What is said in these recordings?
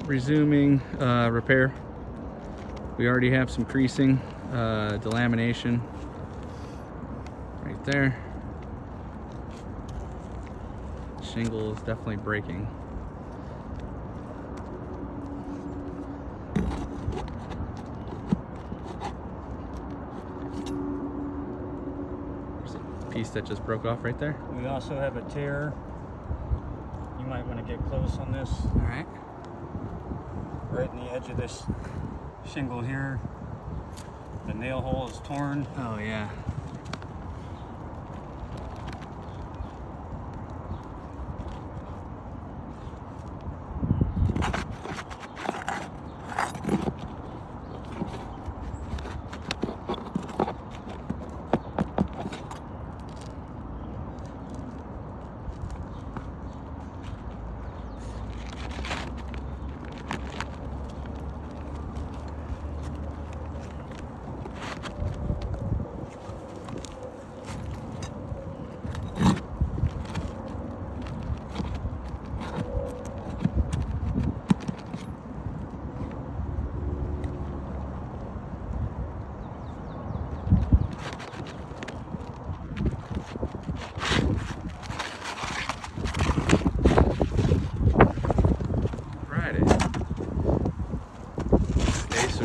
resuming repair. We already have some creasing, delamination right there. Shingle is definitely breaking. There's a piece that just broke off right there. We also have a tear. You might want to get close on this. All right. Right in the edge of this shingle here. The nail hole is torn. Oh yeah.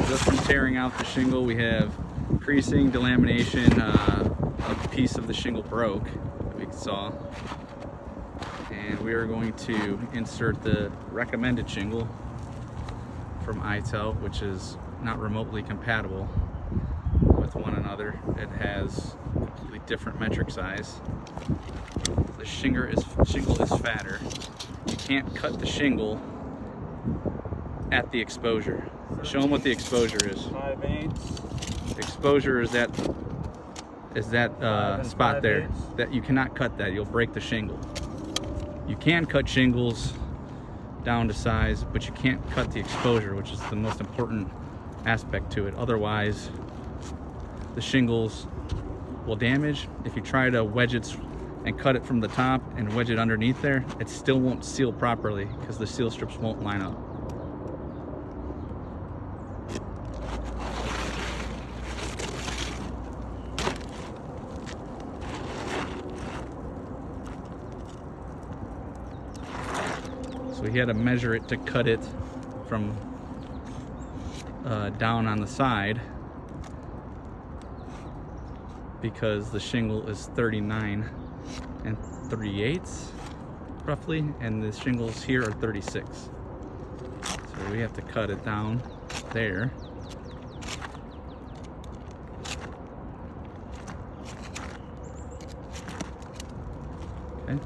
Just from tearing out the shingle, we have creasing, delamination, a piece of the shingle broke that we saw, and we are going to insert the recommended shingle from ITEL, which is not remotely compatible with one another. It has a completely different metric size. The shingle is fatter. You can't cut the shingle at the exposure. Show them what the exposure is. 5/8. Exposure is that spot there. That you cannot cut that. You'll break the shingle. You can cut shingles down to size, but you can't cut the exposure, which is the most important aspect to it. Otherwise, the shingles will damage. If you try to wedge it and cut it from the top and wedge it underneath there, it still won't seal properly because the seal strips won't line up. So he had to measure it to cut it from down on the side, because the shingle is 39 3/8 roughly, and the shingles here are 36. So we have to cut it down there. Okay.